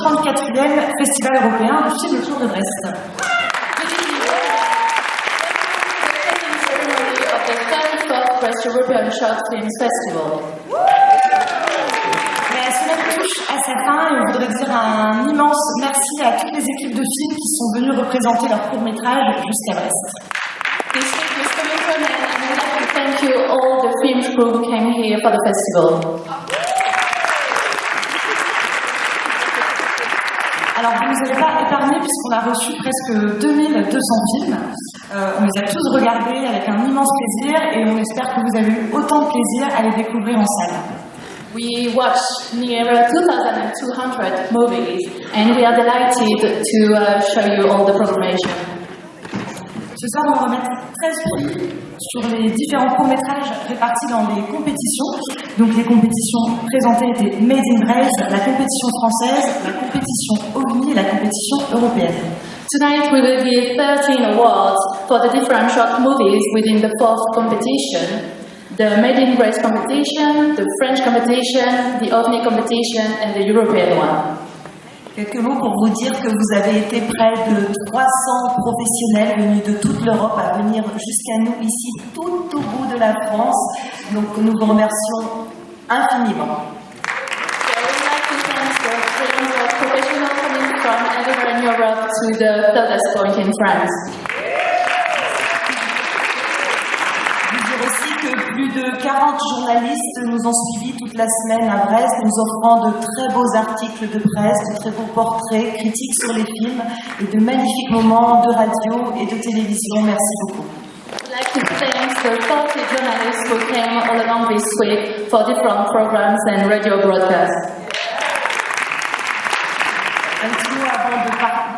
34e Festival européen du film Tour de Brest. Brest European Short Films Festival. Mais cela touche à sa fin et on voudrait dire un immense merci à toutes les équipes de films qui sont venues représenter leur court-métrage jusqu'à Brest. This week is coming to an end, and I'd like to thank you all the film crew who came here for the festival. Alors vous ne nous avez pas épargnés puisqu'on a reçu presque 2200 films. On les a tous regardés avec un immense plaisir et on espère que vous avez eu autant de plaisir à les découvrir en salle. We watched near 2,200 movies, and we are delighted to show you all the programmation. Ce soir, on va remettre 13 prix sur les différents courts-métrages répartis dans les compétitions. Donc les compétitions présentées étaient Made in Brest, la compétition française, la compétition OVNI et la compétition européenne. Tonight we will give 13 awards for the different short movies within the fourth competition: the Made in Brest competition, the French competition, the OVNI competition, and the European one. Quelques mots pour vous dire que vous avez été près de 300 professionnels venus de toute l'Europe à venir jusqu'à nous ici, tout au bout de la France. Donc nous vous remercions infiniment. Professional coming from everywhere in Europe to the furthest point in France. Vous dire aussi que plus de 40 journalistes nous ont suivis toute la semaine à Brest, nous offrant de très beaux articles de presse, de très beaux portraits, critiques sur les films et de magnifiques moments de radio et de télévision. Merci beaucoup. I'd like to thank the 40 journalists who came all along this week for different programs and radio broadcasts. Un petit mot avant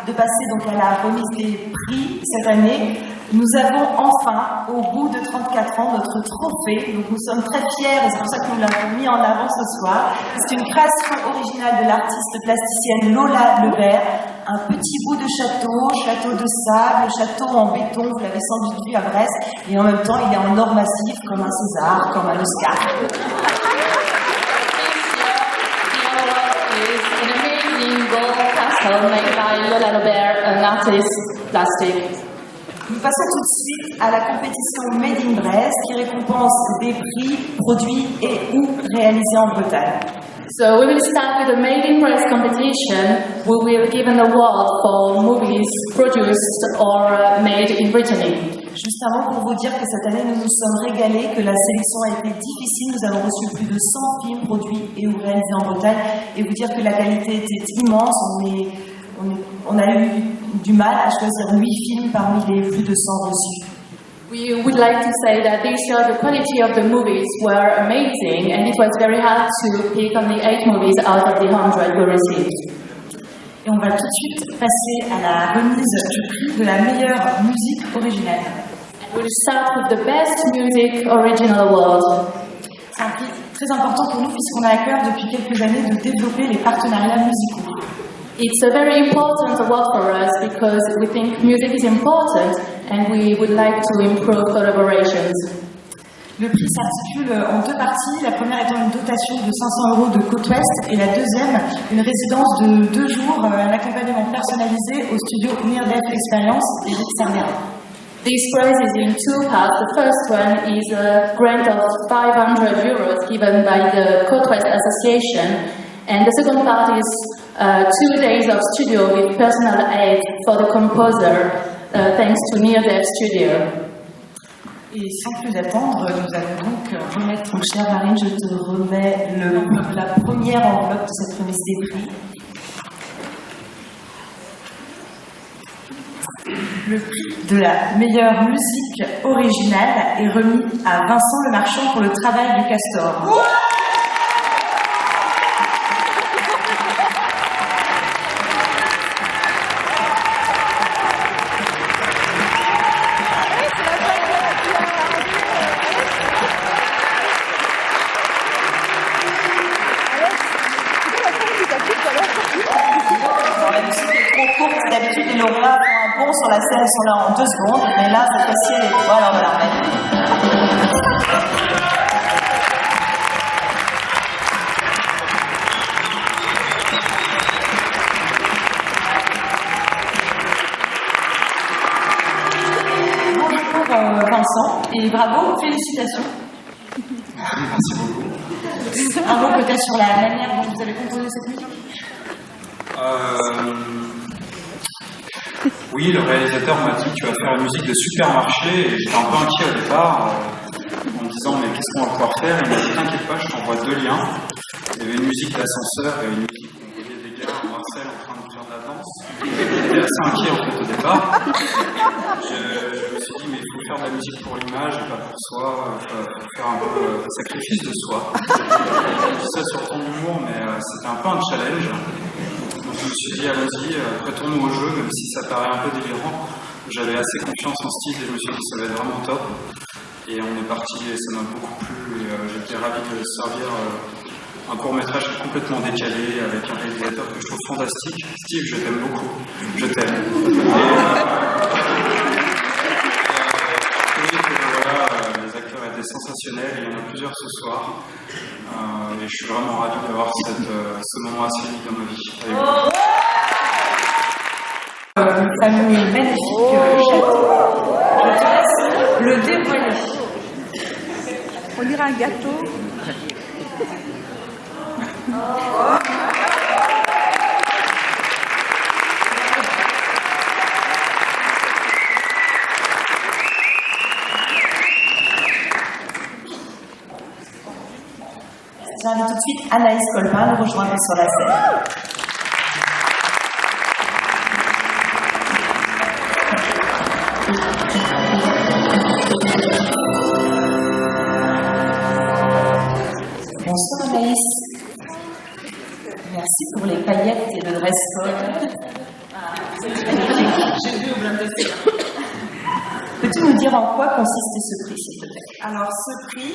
de passer donc à la remise des prix cette année. Nous avons enfin, au bout de 34 ans, notre trophée. Donc nous sommes très fiers et c'est pour ça que nous l'avons mis en avant ce soir. C'est une création originale de l'artiste plasticienne Lola Lebert. Un petit bout de château de sable, château en béton, vous l'avez sans doute vu à Brest. Et en même temps, il est en or massif, comme un César, comme un Oscar. Made by Lola Lebert, an artist plastic. Nous passons tout de suite à la compétition Made in Brest qui récompense des prix produits et ou réalisés en Bretagne. So we will start with the Made in Brest competition. We will give an award for movies produced or made in Brittany. Juste avant pour vous dire que cette année nous nous sommes régalés, que la sélection a été difficile. Nous avons reçu plus de 100 films produits et ou réalisés en Bretagne et vous dire que la qualité était immense. On a eu du mal à choisir 8 films parmi les plus de 100 reçus. We would like to say that this year the quality of the movies were amazing and it was very hard to pick only 8 movies out of the 100 we received. Et on va tout de suite passer à la remise du prix de la meilleure musique originale. We'll start with the Best Music Original Award. C'est un prix très important pour nous puisqu'on a à cœur depuis quelques années de développer les partenariats musicaux. It's a very important award for us because we think music is important and we would like to improve collaborations. Le prix s'articule en deux parties, la première étant une dotation de 500 € de Côte-Ouest et la deuxième, une résidence de 2 jours, un accompagnement personnalisé au studio Near Death Experience d'Éric Cervera. This prize is in 2 parts. The first one is a grant of 500 € given by the Côte-Ouest Association, and the second part is 2 days of studio with personal aid for the composer, thanks to Near Death Studio. Et sans plus attendre, nous allons donc remettre, mon cher Marine, je te remets la première enveloppe de cette remise des prix. Le prix de la meilleure musique originale est remis à Vincent Le Marchand pour le travail du Castor. D'habitude, les lauréats font un bond sur la scène, ils sont là en 2 secondes, mais là, cette fois-ci, elle est droite, alors on va la remettre. Vincent, et bravo, félicitations. Merci beaucoup. Un mot peut-être sur la manière dont vous avez composé cette musique. Oui, le réalisateur m'a dit tu vas faire une musique de supermarché et j'étais un peu inquiet au départ en me disant mais qu'est-ce qu'on va pouvoir faire. Il m'a dit t'inquiète pas, je t'envoie 2 liens. Il y avait une musique d'ascenseur et une musique où on voyait des gars en Marseille en train de faire de la danse. J'étais assez inquiet en fait au départ. Je me suis dit mais il faut faire de la musique pour l'image et pas pour soi, il faut faire un peu sacrifice de soi. Je dis ça sur ton humour mais c'était un peu un challenge. Je me suis dit, allons-y, retournons au jeu, même si ça paraît un peu délirant. J'avais assez confiance en ce style et je me suis dit, ça va être vraiment top. Et on est parti et ça m'a beaucoup plu. Et j'étais ravi de servir un court-métrage complètement décalé avec un réalisateur que je trouve fantastique. Steve, je t'aime beaucoup. Je t'aime. Voilà, les acteurs étaient sensationnels. Il y en a plusieurs ce soir. Et je suis vraiment ravi d'avoir ce moment assez unique dans ma vie. Une famille magnifique château. Je te laisse le dévoiler. On dirait un gâteau. J'invite tout de suite Anaïs Colpin nous rejoindre sur la scène. Bonsoir Anaïs. Merci pour les paillettes et le dress code. J'ai vu au blind test. Peux-tu nous dire en quoi consiste ce prix, s'il te plaît? Alors, ce prix,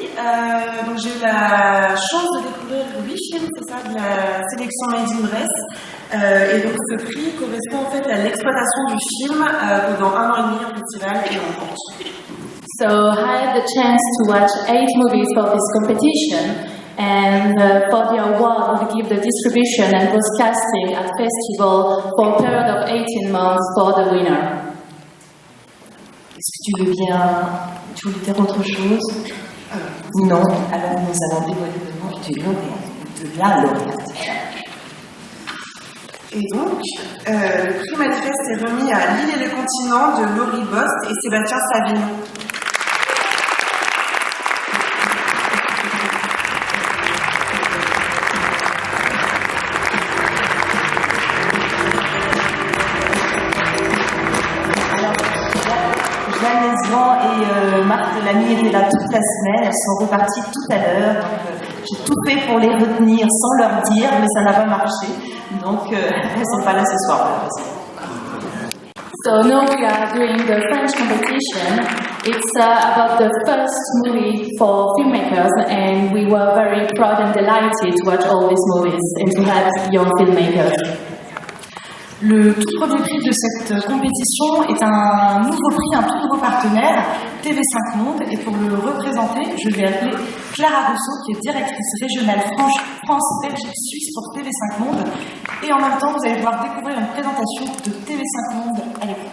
donc j'ai eu la chance de découvrir 8 films, c'est ça, de la sélection Made in Brest. Et donc, ce prix correspond en fait à l'exploitation du film pendant 1 an et demi en festival et en vente. So I had the chance to watch 8 movies for this competition, and for the award we give the distribution and broadcasting at festival for a period of 18 months for the winner. Est-ce que tu veux bien dire autre chose? Non. Alors nous allons dévoiler le nom du lauréat, de la lauréate. Et donc, le prix manifeste est remis à L'île et le continent de Laurie Bost et Sébastien Savignon. Et Marthe Delamy étaient là toute la semaine, elles sont reparties tout à l'heure, donc j'ai tout fait pour les retenir sans leur dire, mais ça n'a pas marché, donc elles ne sont pas là ce soir. So now we are doing the French competition. It's about the first movie for filmmakers, and we were very proud and delighted to watch all these movies and to have young filmmakers. Le tout premier prix de cette compétition est un nouveau prix, un tout nouveau partenaire, TV5 Monde, et pour le représenter, je vais appeler Clara Rousseau, qui est directrice régionale France, Belgique, Suisse pour TV5 Monde, et en même temps, vous allez pouvoir découvrir une présentation de TV5 Monde à l'écran.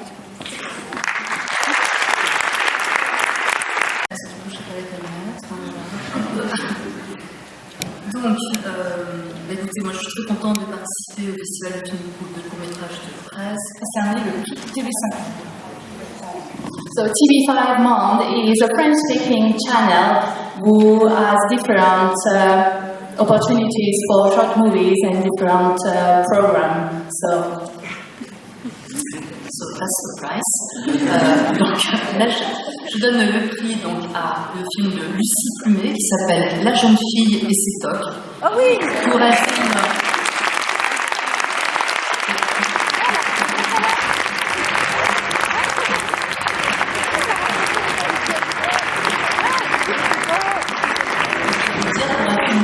Donc, écoutez, moi je suis très contente de participer au Festival du film de court-métrage de Brest. Concerné le prix TV5 Monde. So TV5 Monde is a French-speaking channel who has different opportunities for short movies and different programs. So that's the price. Donc là, je donne le prix donc à le film de Lucie Plumet qui s'appelle La jeune fille et ses tocs. Oh oui. Pour un film.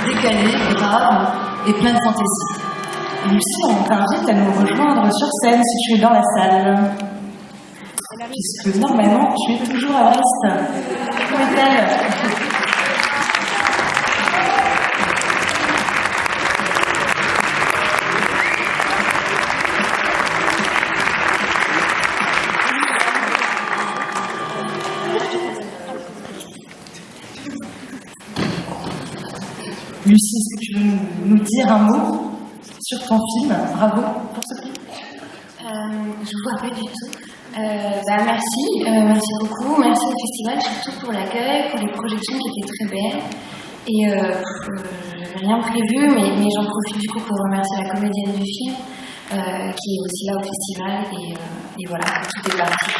Décalé, grave et plein de fantaisie. Et Lucie, on t'invite à nous rejoindre sur scène si tu es dans la salle. Puisque normalement, tu es toujours à Brest. Où est-elle? dire un mot sur ton film. Bravo pour ce prix. Je vois pas du tout. Merci beaucoup. Merci au festival, surtout pour l'accueil, pour les projections qui étaient très belles. Et j'avais rien prévu, mais j'en profite du coup pour remercier la comédienne du film, qui est aussi là au festival. Et voilà, tout est parti.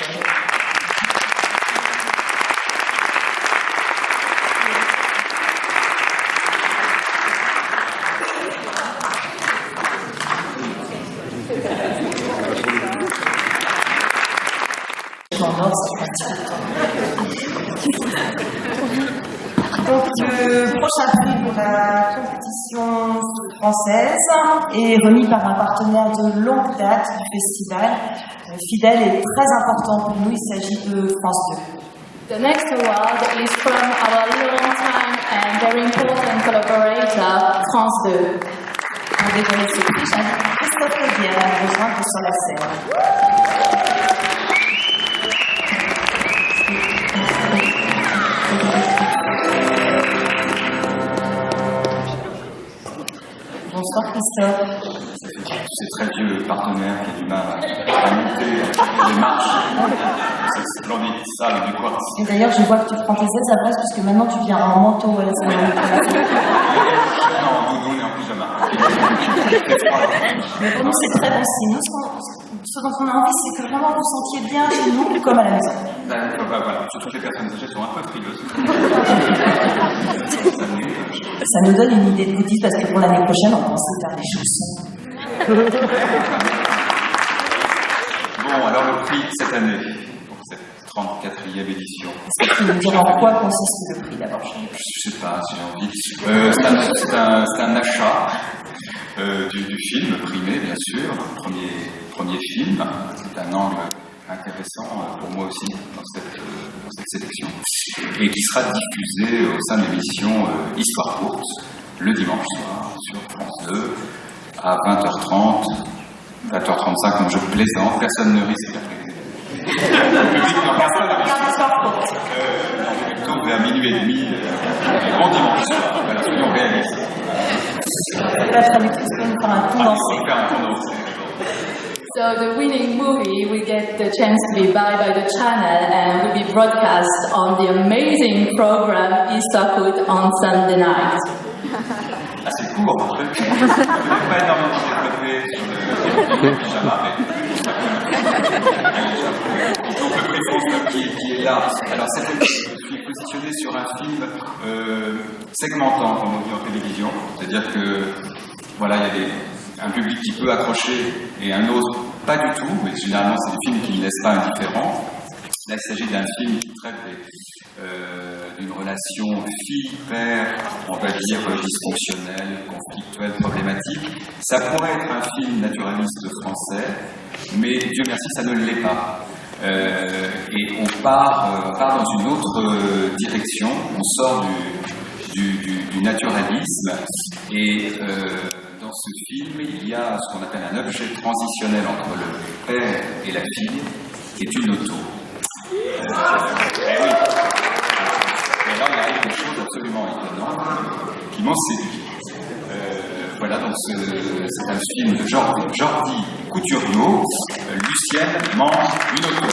Donc le prochain prix pour la compétition française est remis par un partenaire de longue date du festival, fidèle et très important pour nous, il s'agit de France 2. The next award is from our long-time and very important collaborator, France 2. Pour dévoiler ce prix, j'invite Christophe Audier à nous rejoindre sur la scène. Bonsoir Christophe. C'est très vieux partenaire qui a du mal à monter les marches. C'est splendide, ça avec du quartz. Et d'ailleurs, je vois que tu prends tes aises à place puisque maintenant tu viens en manteau à la cérémonie. Non, nous on est en pyjama. Mais pour nous, c'est très bon signe. Nous, ce dont on a envie, c'est que vraiment vous sentiez bien chez nous comme à la maison. Voilà, surtout que les personnes âgées sont un peu frileuses. Ça nous donne une idée de goodies parce que pour l'année prochaine, on pensait faire des chaussons. Bon, alors le prix cette année, pour cette 34e édition. Est-ce que tu peux nous dire en quoi consiste le prix d'abord? Je sais pas si j'ai envie. C'est un achat du film primé, bien sûr, premier film. C'est un angle intéressant pour moi aussi dans cette sélection, et qui sera diffusé au sein de l'émission Histoire courte le dimanche soir sur France 2 à 20h30, 20h35, comme je plaisante, personne ne risque d'appeler. Le public n'en passe pas. Plutôt vers minuit et demi, bon dimanche soir, voilà, soyons réalistes. La traductrice peut nous faire un condensé. So the winning movie will get the chance to be buy by the channel and will be broadcast on the amazing program Istakut on Sunday night. Assez court, en fait. Je ne vais pas énormément développer sur le pyjama, donc le prix France qui est là. Alors je suis positionné sur un film segmentant, comme on dit en télévision. C'est-à-dire que voilà, il y a un public qui peut accrocher et un autre pas du tout, mais généralement c'est des films qui ne laissent pas indifférents. Là, il s'agit d'un film qui traite d'une relation fille-père, on va dire dysfonctionnelle, conflictuelle, problématique. Ça pourrait être un film naturaliste français, mais Dieu merci, ça ne l'est pas. Et on part dans une autre direction, on sort du naturalisme, et dans ce film, il y a ce qu'on appelle un objet transitionnel entre le père et la fille, qui est une auto. Et oui. Et là, il y a quelque chose d'absolument étonnant qui m'en séduit. Voilà, donc c'est un film de Jordi Couturiot. Lucienne mange une auto.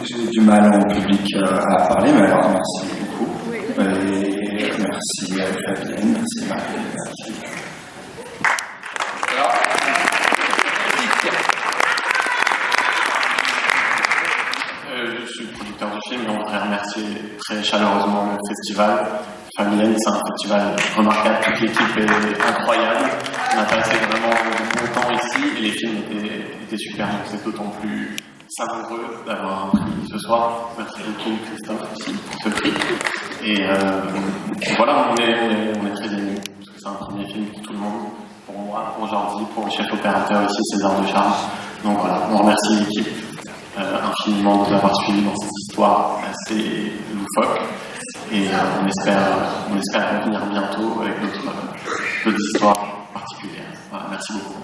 J'ai du mal en public à parler, mais alors merci beaucoup. Et merci à Fabienne, merci Marie, merci. Alors, je suis producteur du film et on voudrait remercier très chaleureusement le festival. Fabienne, c'est un festival remarquable, toute l'équipe est incroyable. On a passé vraiment longtemps ici et les films étaient super, donc c'est d'autant plus savoureux d'avoir un prix ce soir. Merci beaucoup Christophe aussi pour ce prix. Et voilà, on est très émus, parce que c'est un premier film pour tout le monde, pour moi, pour Jordi, pour le chef opérateur ici, César de Charles. Donc voilà, on remercie l'équipe infiniment de nous avoir suivis dans cette histoire assez loufoque. Et on espère revenir bientôt avec d'autres histoires particulières. Voilà, merci beaucoup.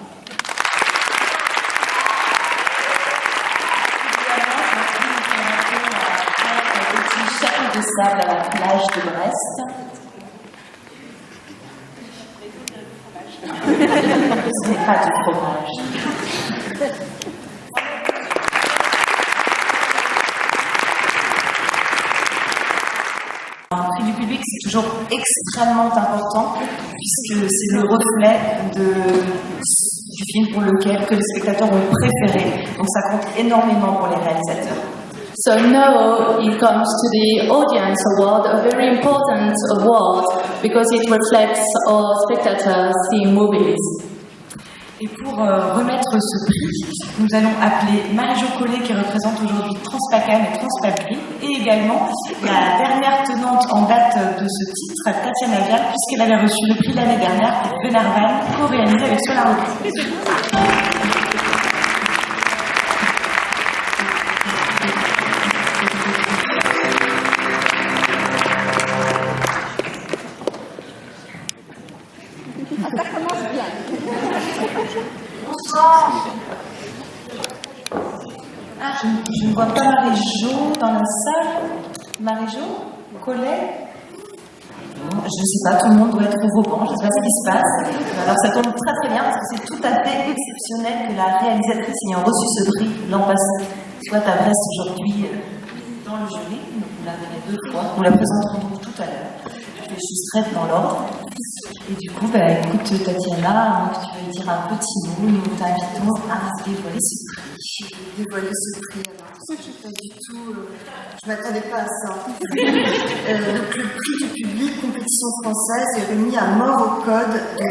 Chapelle de sable à la plage de Brest. Ce n'est pas du fromage. Un prix du public, c'est toujours extrêmement important puisque c'est le reflet du film que les spectateurs ont préféré. Donc ça compte énormément pour les réalisateurs. So now it comes to the Audience Award, a very important award because it reflects our spectators seeing movies. Et pour remettre ce prix, nous allons appeler Marie-Jo Collet qui représente aujourd'hui Transpacan et Transpabri et également la dernière tenante en date de ce titre, Tatiana Vial, puisqu'elle avait reçu le prix l'année dernière pour Benarvan, co-réalisé avec Solar Rocket. Je ne vois pas Marie-Jo dans la salle. Marie-Jo Collet. Je ne sais pas, tout le monde doit être au banc, je ne sais pas ce qui se passe. Alors ça tombe très très bien parce que c'est tout à fait exceptionnel que la réalisatrice ayant reçu ce prix l'an passé soit à Brest aujourd'hui dans le jury. Nous la verrons 2 fois. Nous la présenterons donc tout à l'heure. Je vais juste traiter dans l'ordre. Et du coup, écoute Tatiana, tu vas dire un petit mot. Nous t'invitons à dévoiler ce prix. Dévoiler ce prix, alors pas du tout, je m'attendais pas à ça. Donc le prix du public, compétition française, est remis à Mort au Code de...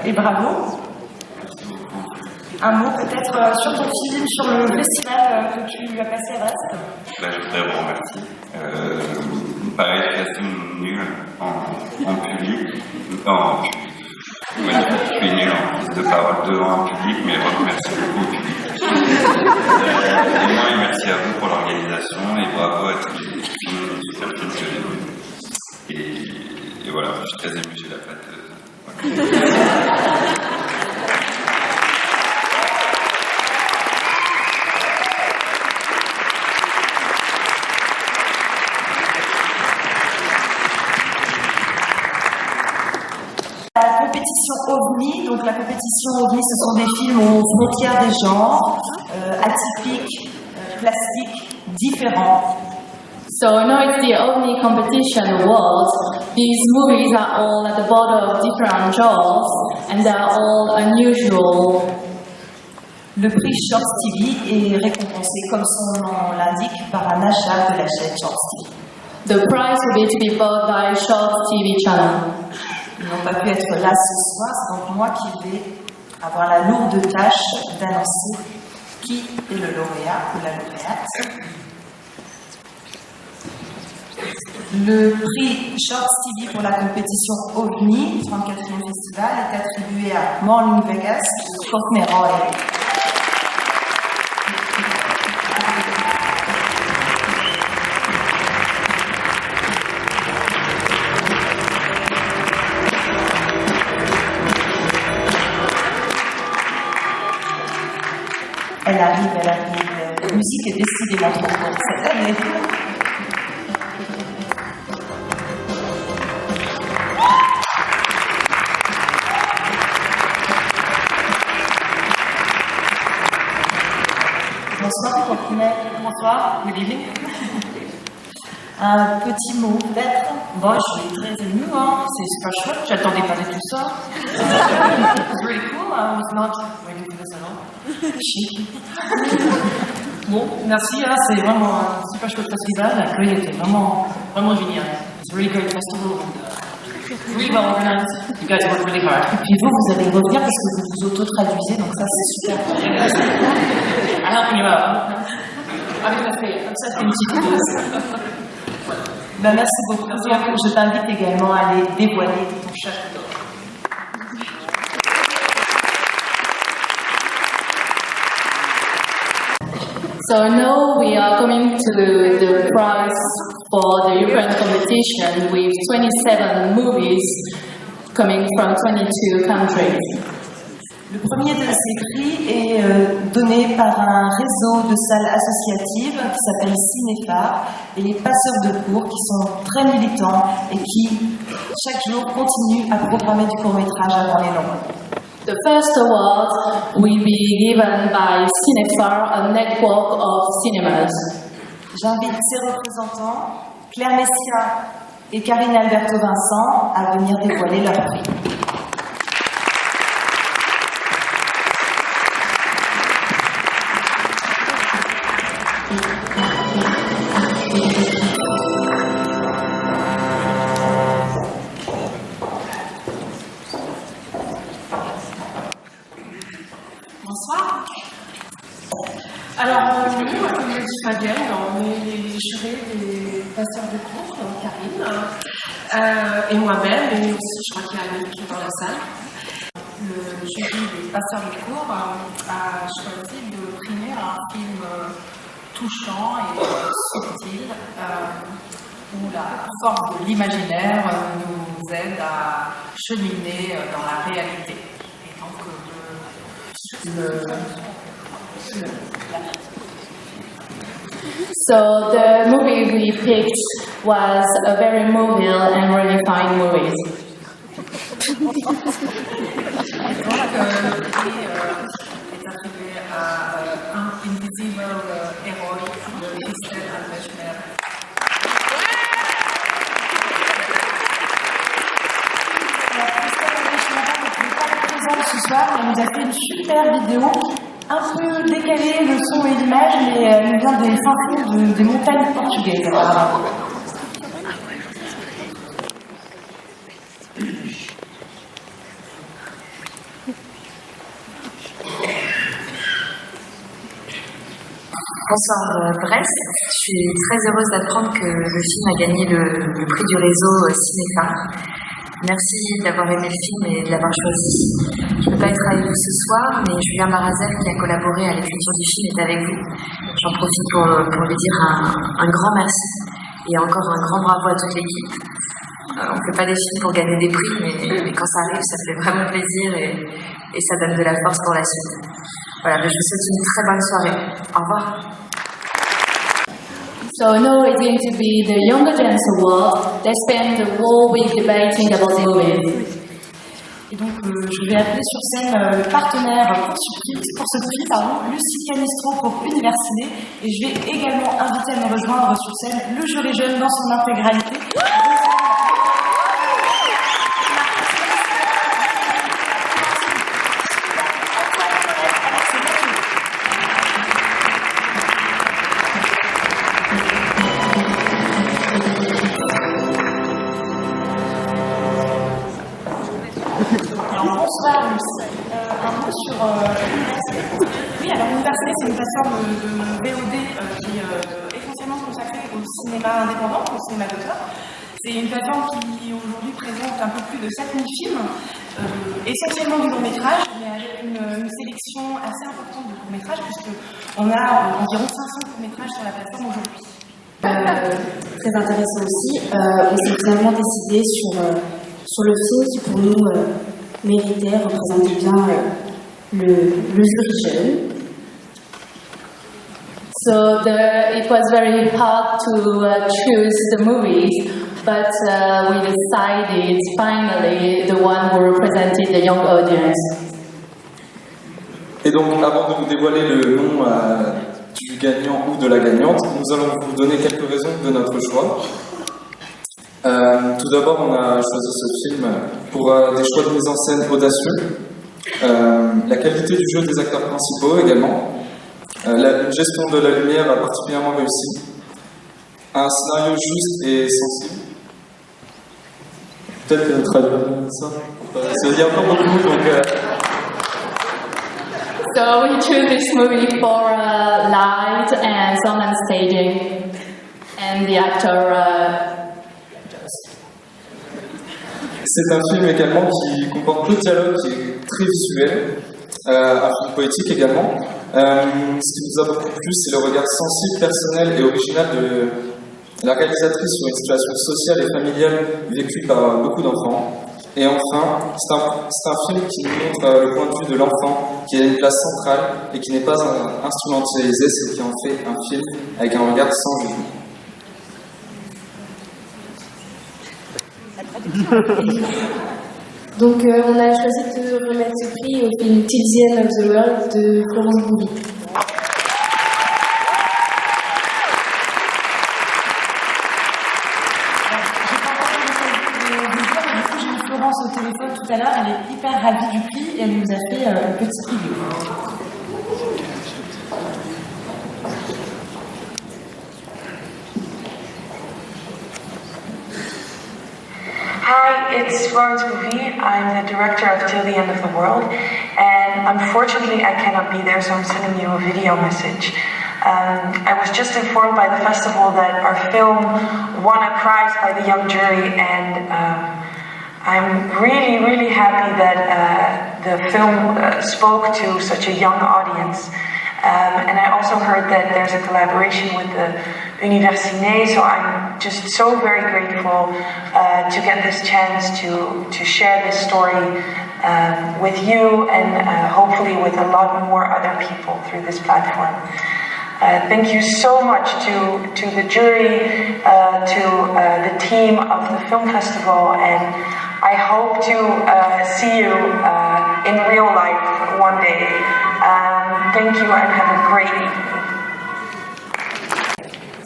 Et bravo. Un mot peut-être sur ton film, sur le festival que tu as passé à Brest. Je voudrais vous remercier. Pareil, je suis assez nul en public. Je suis nul en prise de parole devant un public, mais merci beaucoup au public. Et moi, merci à vous pour l'organisation et bravo à tous les super films que j'ai vus. Et voilà, je suis très ému, j'ai la patte. La compétition OVNI, donc la compétition OVNI, ce sont des films aux frontières des genres, atypiques, plastiques, différents. So now it's the OVNI competition awards. These movies are all at the border of different genres and they are all unusual. Le prix Shorts TV est récompensé, comme son nom l'indique, par un achat de la chaîne Shorts TV. The prize will be to be bought by Shorts TV channel. Ils n'ont pas pu être là ce soir, c'est donc moi qui vais avoir la lourde tâche d'annoncer qui est le lauréat ou la lauréate. Le prix Shorts TV pour la compétition OVNI, 34e festival, est attribué à Morning Vegas, Courtney Roy. Elle arrive. La musique est décidément trop courte cette année. Bonsoir, Courtney. Bonsoir, good evening. Un petit mot peut-être. Bon, je suis très émue, hein. C'est super chouette, j'attendais pas du tout ça. It's really cool, I was not ready for this at all. Chic. Bon, merci, hein. C'est vraiment un super chouette festival, l'accueil était vraiment génial. It's a really great festival. Really well organized. You guys work really hard. Et puis vous allez revenir parce que vous vous auto-traduisez, donc ça c'est super. I'm helping you out. Avec la fée, comme ça c'est une petite pause. Voilà. Ben, merci beaucoup. Je t'invite également à aller dévoiler ton château d'or. So now we are coming to the prize for the European competition with 27 movies coming from 22 countries. Le premier de ces prix est donné par un réseau de salles associatives qui s'appelle Cinéphare et les passeurs de cours qui sont très militants et qui chaque jour continuent à programmer du court-métrage avant les longs. The first award will be given by Cinéphare, a network of cinemas. J'invite ses représentants, Claire Messia et Karine Alberto-Vincent, à venir dévoiler leur prix. Bonsoir. Alors, nous, comme l'a dit Fabienne, on est les jurés des passeurs de cours, donc Karine, et moi-même, et aussi je crois qu'il y a Annick qui est dans la salle. Le jury des passeurs de cours a choisi de primer un film touchant et subtil, où la force de l'imaginaire nous aide à cheminer dans la réalité. Et donc, So the movie we picked was a very mobile and really fine movie. Donc, le prix est attribué à un Invisible Hero de Christelle Almechner. Ce soir, elle nous a fait une super vidéo, un peu décalée, le son et l'image, mais elle nous vient des fins fonds des montagnes portugaises. Bonsoir Brest, je suis très heureuse d'apprendre que le film a gagné le prix du réseau Cinéphare. Merci d'avoir aimé le film et de l'avoir choisi. Je ne peux pas être avec vous ce soir, mais Julien Marazel, qui a collaboré à l'écriture du film, est avec vous. J'en profite pour lui dire un grand merci et encore un grand bravo à toute l'équipe. On ne fait pas des films pour gagner des prix, mais quand ça arrive, ça fait vraiment plaisir et ça donne de la force pour la suite. Voilà, je vous souhaite une très bonne soirée. Au revoir. So now it's going to be the Young Audience Award. They spend the whole week debating about the movies. Et donc, je vais appeler sur scène le partenaire pour ce prix, Lucie Canistro pour Universiné. Et je vais également inviter à me rejoindre sur scène le jury jeune dans son intégralité. Bonsoir Lucie. Un mot sur l'université. Oui, alors l'université c'est une plateforme de VOD qui est essentiellement consacrée au cinéma indépendant, au cinéma d'auteur. C'est une plateforme qui aujourd'hui présente un peu plus de 7000 films, essentiellement du long-métrage, mais avec une sélection assez importante de courts-métrages, puisqu'on a environ 500 courts-métrages sur la plateforme aujourd'hui. Très intéressant aussi, on s'est finalement décidé sur le film qui pour nous méritait, représentait bien le jury jeune. So it was very hard to choose the movies, but we decided finally the one who represented the young audience. Et donc, avant de vous dévoiler le nom du du gagnant ou de la gagnante. Nous allons vous donner quelques raisons de notre choix. Tout d'abord, on a choisi ce film pour des choix de mise en scène audacieux, la qualité du jeu des acteurs principaux également, une gestion de la lumière particulièrement réussie, un scénario juste et sensible. Peut-être que traduire ça. Ça veut dire encore beaucoup, donc... So we chose this movie for light and sound and staging, and the actor. C'est un film également qui comporte le dialogue qui est très visuel, un film poétique également. Ce qui nous a beaucoup plu, c'est le regard sensible, personnel et original de la réalisatrice sur une situation sociale et familiale vécue par beaucoup d'enfants. Et enfin, c'est un film qui nous montre le point de vue de l'enfant, qui a une place centrale et qui n'est pas instrumentalisé, ce qui en fait un film avec un regard sans jugement. Donc on a choisi de remettre ce prix au film Till the End of the World de Florence Bouly. J'ai eu Florence au téléphone tout à l'heure, elle est hyper ravie du prix et elle nous a fait une petite review. Hi, it's Florence Bouly. I'm the director of Till the End of the World, and unfortunately I cannot be there, so I'm sending you a video message. I was just informed by the festival that our film won a prize by the young jury, and I'm really, really happy that the film spoke to such a young audience. And I also heard that there's a collaboration with the Universiné, so I'm just so very grateful to get this chance to share this story with you and hopefully with a lot more other people through this platform. Thank you so much to the jury, to the team of the film festival, and I hope to see you in real life one day. Thank you and have a great evening.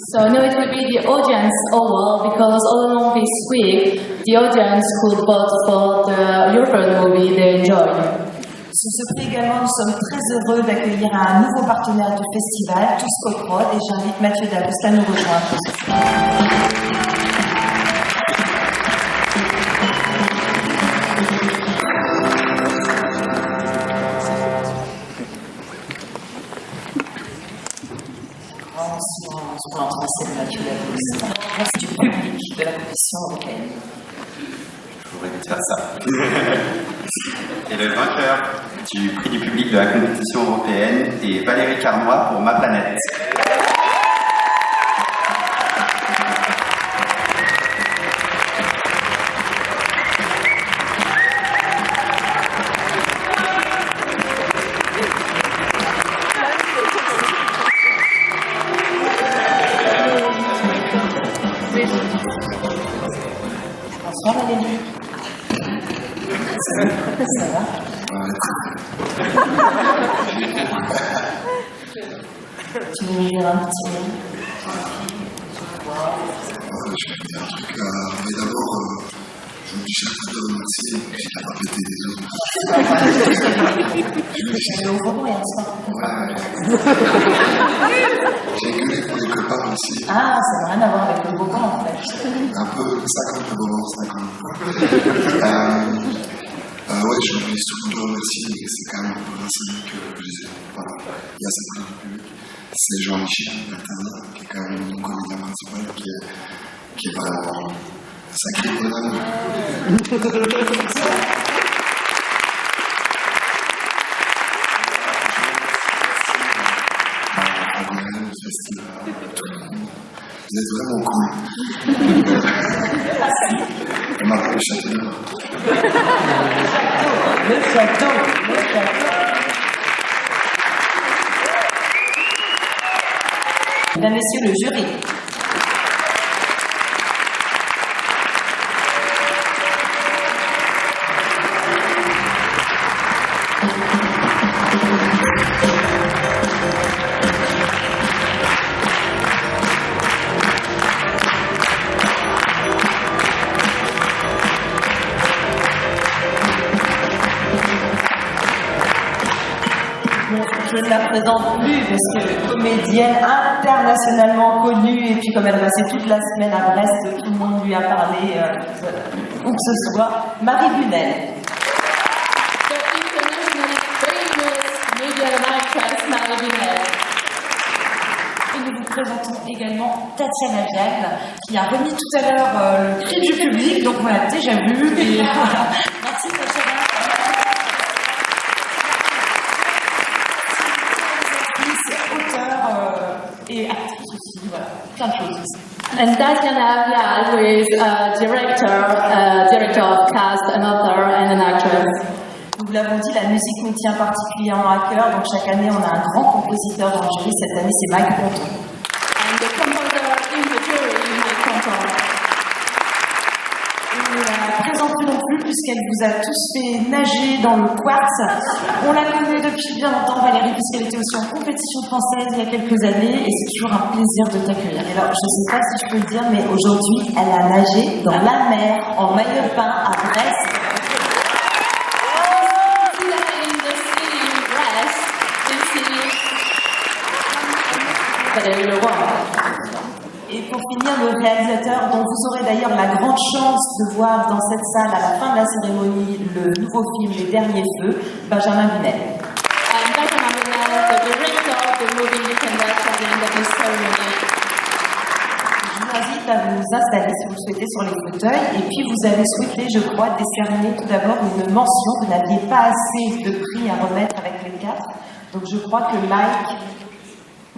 So now it will be the audience overall, because all along this week, the audience could vote for the European movie they enjoyed. Sous ce prix également, nous sommes très heureux d'accueillir un nouveau partenaire du festival, Tous Coprod, et j'invite Mathieu Daoust à nous rejoindre. Pour l'entretien de Mathieu Daoust. Merci du public de la compétition européenne. Je voudrais dire ça. Et le vainqueur du prix du public de la compétition européenne est Valérie Carnoy pour Ma Planète. Bonsoir Valérie. Ça va? Tu veux nous dire un petit mot? Je vais dire un truc. Mais d'abord, je me dis chaque fois de remercier, j'ai pas pété des autres. Je vais au robot et un soir. J'ai gueulé pour les copains aussi. Ah, ça n'a rien à voir avec le robot en fait. Un peu 50 le moment, 50. Ouais, je voulais surtout te remercier, mais c'est quand même grâce à lui que je les ai. Voilà, il y a cette prix du public. C'est Jean-Michel Bertin, qui est quand même mon comédien principal, qui est vraiment un sacré bonhomme. Vous êtes vraiment cool. On m'appelle le château. Le château. Mesdames, Messieurs, le jury. ne la présente plus parce que comédienne internationalement connue et puis comme elle a passé toute la semaine à Brest, tout le monde lui a parlé où que ce soit, Marie Bunel. Et nous vous présentons également Tatiana Vienne qui a remis tout à l'heure le prix du public, donc on l'a déjà vu. Et voilà. Merci Tatiana. Et actrice aussi, voilà, plein de choses. And Tatiana Vial, who is a director of cast, an author and an actress. Nous l'avons dit, la musique nous tient particulièrement à cœur, donc chaque année on a un grand compositeur dans le jury, cette année c'est Mike Ponton. And the composer in the jury is Mike Ponton. On ne la présente plus non plus puisqu'elle vous a tous fait nager dans le quartz. On la connaît depuis bien longtemps, Valérie, puisqu'elle était aussi en compétition française il y a quelques années et c'est toujours un plaisir de t'accueillir. Et alors, je ne sais pas si je peux le dire, mais aujourd'hui, elle a nagé dans la mer en maillot de bain à Brest. Et pour finir, le réalisateur, dont vous aurez d'ailleurs la grande chance de voir dans cette salle à la fin de la cérémonie le nouveau film Les Derniers Feux, Benjamin Bunel. Benjamin Bunel, the director of the movie You Can Watch at the end of the ceremony. Je vous invite à vous installer si vous le souhaitez sur les fauteuils. Et puis vous avez souhaité, je crois, décerner tout d'abord une mention. Vous n'aviez pas assez de prix à remettre avec les 4. Donc je crois que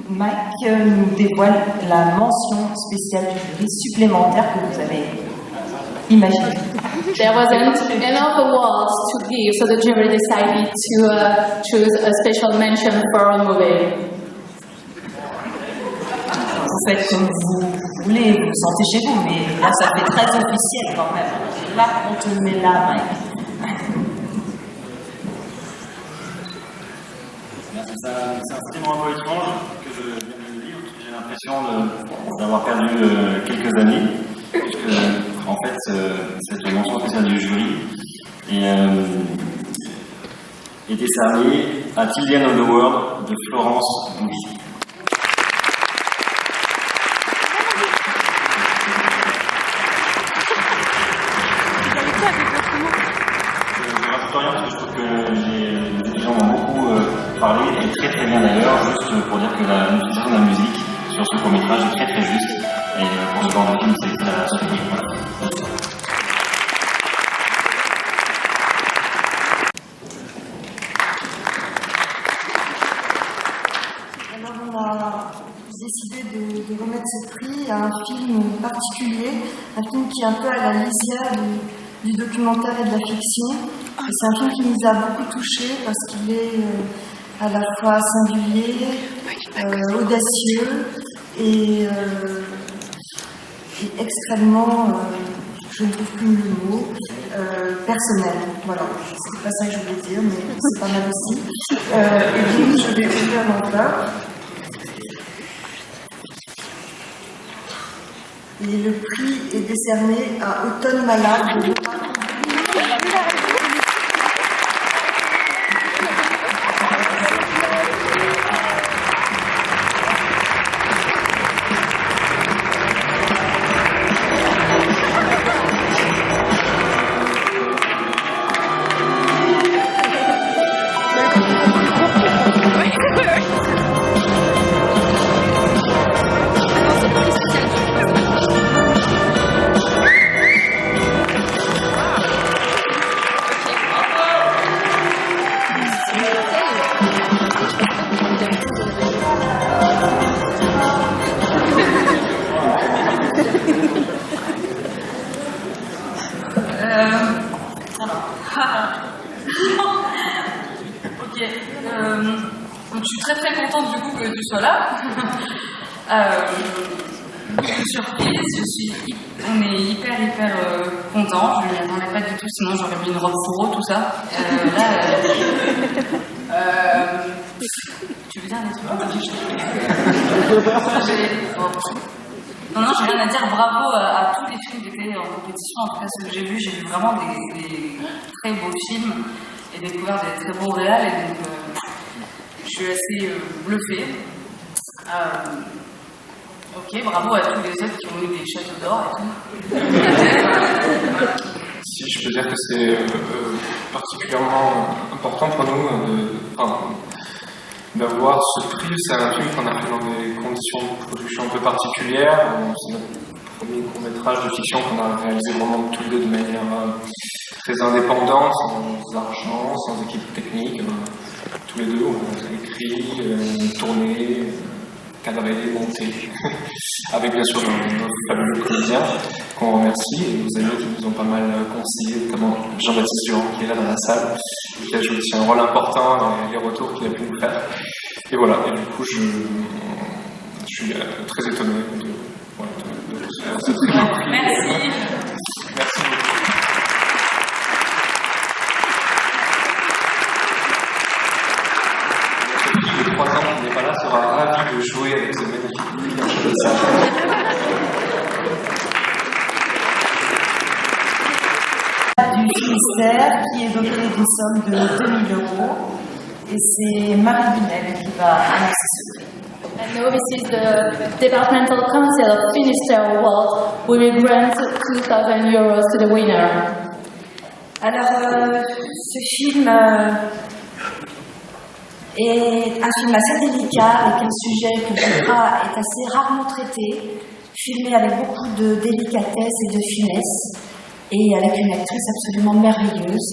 Mike nous dévoile la mention spéciale du jury supplémentaire que vous avez imaginée. There wasn't enough awards to give, so the jury decided to choose a special mention for a movie. Vous faites comme vous voulez, vous vous sentez chez vous, mais là ça fait très officiel quand même. Là, on te met là, Mike. C'est un sentiment un peu étrange que je viens de vivre. J'ai l'impression d'avoir perdu quelques années, puisque en fait cette mention spéciale du jury est décernée à Till the End of the World de Florence Bouy. Je rajoute rien parce que je trouve que les gens ont beaucoup parlé, et très très bien d'ailleurs, juste pour dire que l'utilisation de la musique sur ce court-métrage est très très juste, et pour ce genre de film, c'est la surprise. Alors on a décidé de remettre ce prix à un film particulier, un film qui est un peu à la lisière du documentaire et de la fiction. Et c'est un film qui nous a beaucoup touchés parce qu'il est à la fois singulier, audacieux et extrêmement, je ne trouve plus le mot, personnel. Voilà, c'est pas ça que je voulais dire, mais c'est pas mal aussi. Et donc, je vais ouvrir l'enveloppe. Et le prix est décerné à Automne Malade de Laura. Donc je suis très très contente du coup que tu sois là. Surprise, on est hyper contents. Je ne m'y attendais pas du tout, sinon j'aurais mis une robe fourreau, tout ça. Tu veux dire des trucs? Non, j'ai rien à dire. Bravo à tous les films qui étaient en compétition. En tout cas, ceux que j'ai vus vraiment des très beaux films et découvert des très beaux réals. Et donc, je suis assez bluffée. Ok, bravo à tous les autres qui ont eu des châteaux d'or et tout. Si je peux dire que c'est particulièrement important pour nous d'avoir ce prix. C'est un film qu'on a fait dans des conditions de production un peu particulières. C'est notre premier court-métrage de fiction qu'on a réalisé vraiment tous les deux de manière très indépendante, sans argent, sans équipe technique. Tous les deux, on a écrit, tourné, cadré, monté, avec bien sûr nos fabuleux comédiens qu'on remercie et nos amis qui nous ont pas mal conseillé, notamment Jean-Baptiste Durand qui est là dans la salle, qui a joué aussi un rôle important dans les retours qu'il a pu nous faire. Et voilà, et du coup je suis très étonné de ce prix. Merci. Merci beaucoup. De 3 ans qui n'est pas là sera ravi de jouer avec ce magnifique prix dans cette salle. Du Finistère qui est doté d'une somme de 2 000 €. Et c'est Marie Bunel qui va annoncer ce prix. And now this is the Departmental Council of Finistère Award. We will grant 2,000 € to the winner. Alors, ce film est un film assez délicat, avec un sujet que je crois est assez rarement traité, filmé avec beaucoup de délicatesse et de finesse, et avec une actrice absolument merveilleuse.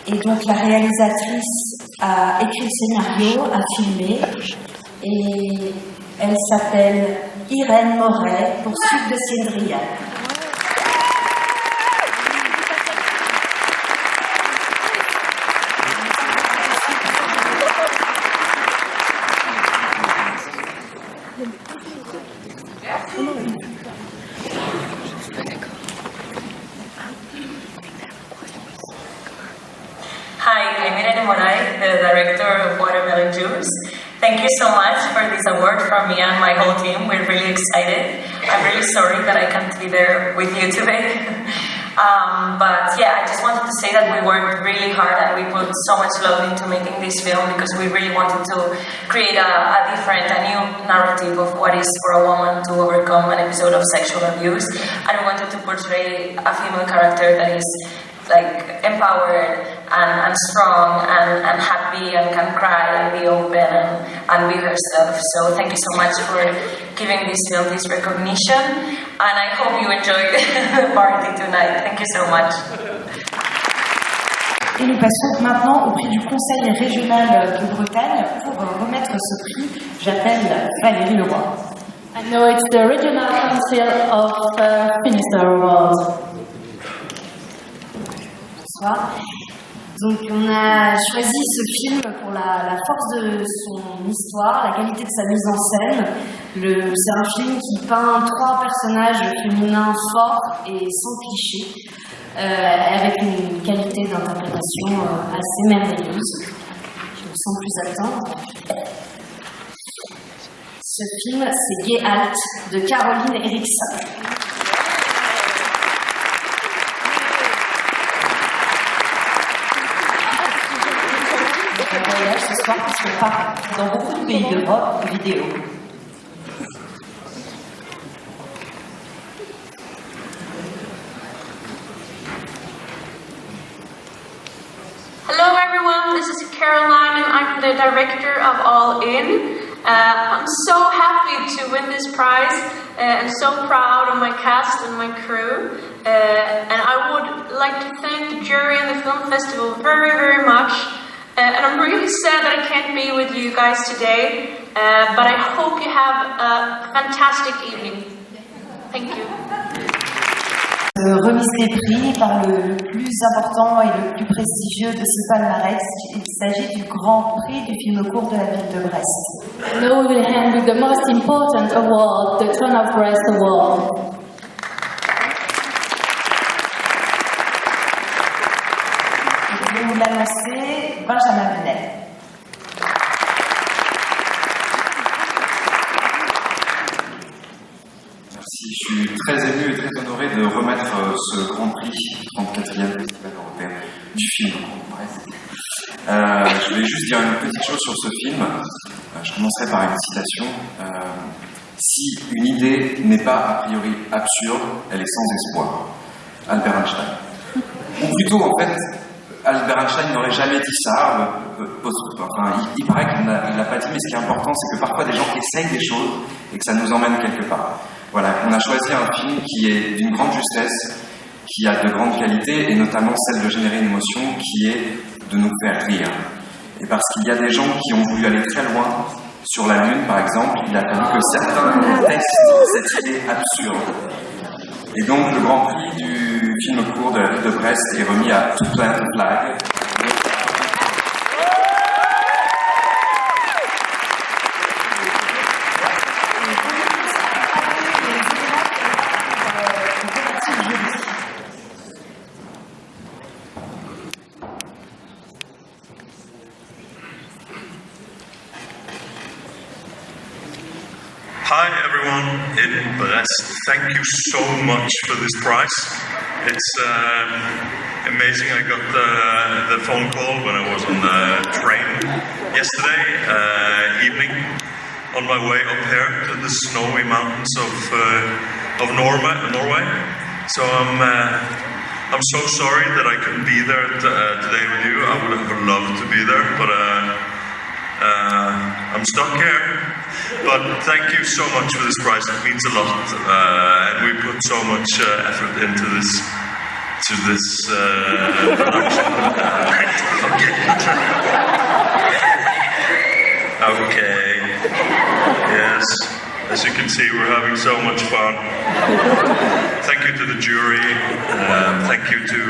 Et donc la réalisatrice a écrit le scénario, a filmé, et elle s'appelle Irène Moret, pour Suc de Cendrillon. Hi, I'm Irene Moray, the director of Watermelon Juice. Thank you so much for this award from me and my whole team. We're really excited. I'm really sorry that I can't be there with you today. But yeah, I just wanted to say that we worked really hard and we put so much love into making this film because we really wanted to create a new narrative of what is for a woman to overcome an episode of sexual abuse. And we wanted to portray a female character that is like empowered and strong and happy and can cry and be open and be herself. So thank you so much for giving this film this recognition, and I hope you enjoy the party tonight. Thank you so much. Et nous passons maintenant au prix du Conseil régional de Bretagne pour remettre ce prix. J'appelle Valérie Leroy. And now it's the Regional Council of Finistère Award. Bonsoir. Donc on a choisi ce film pour la force de son histoire, la qualité de sa mise en scène. C'est un film qui peint 3 personnages féminins forts et sans clichés, avec une qualité d'interprétation assez merveilleuse. Je me sens plus attendre. Ce film, c'est Gay Halt de Caroline Erickson. Ce soir, parce qu'on part dans beaucoup de pays d'Europe vidéo. Hello everyone, this is Caroline and I'm the director of All In. I'm so happy to win this prize and so proud of my cast and my crew. And I would like to thank the jury and the film festival very, very much. And I'm really sad that I can't be with you guys today, but I hope you have a fantastic evening. Thank you. Remise des prix par le plus important et le plus prestigieux de ce palmarès. Il s'agit du Grand Prix du film court de la ville de Brest. Now we will hand with the most important award, the Town of Brest Award. Je vais vous l'annoncer, Benjamin Bunel. Merci, je suis très ému et très honoré de remettre ce Grand Prix du 34e Festival européen du film en Brest. Je vais juste dire une petite chose sur ce film. Je commencerai par une citation. Si une idée n'est pas a priori absurde, elle est sans espoir. Albert Einstein. Ou plutôt, en fait, Albert Einstein n'aurait jamais dit ça. Il paraît qu'il ne l'a pas dit, mais ce qui est important, c'est que parfois des gens essayent des choses et que ça nous emmène quelque part. Voilà, on a choisi un film qui est d'une grande justesse, qui a de grandes qualités, et notamment celle de générer une émotion qui est de nous faire rire. Et parce qu'il y a des gens qui ont voulu aller très loin, sur la Lune par exemple, il a fallu que certains testent cette idée absurde. Et donc le grand prix du film court de la ville de Brest est remis à To Plant a Flag. Hi everyone in Brest, thank you so much for this prize. It's amazing. I got the phone call when I was on the train yesterday evening on my way up here to the snowy mountains of Norway. So I'm so sorry that I couldn't be there today with you. I would have loved to be there, but I'm stuck here. But thank you so much for this prize. It means a lot, and we put so much effort into this production. Okay. Yes. As you can see, we're having so much fun. Thank you to the jury. Thank you to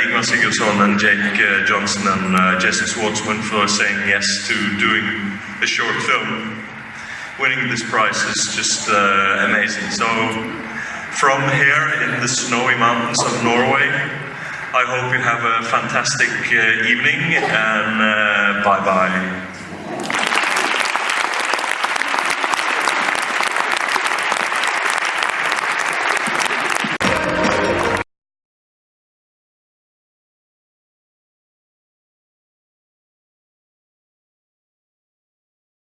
Ingmar Sigurdsson and Jake Johnson and Jesse Schwartzman for saying yes to doing a short film. Winning this prize is just amazing. So, from here in the snowy mountains of Norway, I hope you have a fantastic evening, and bye-bye.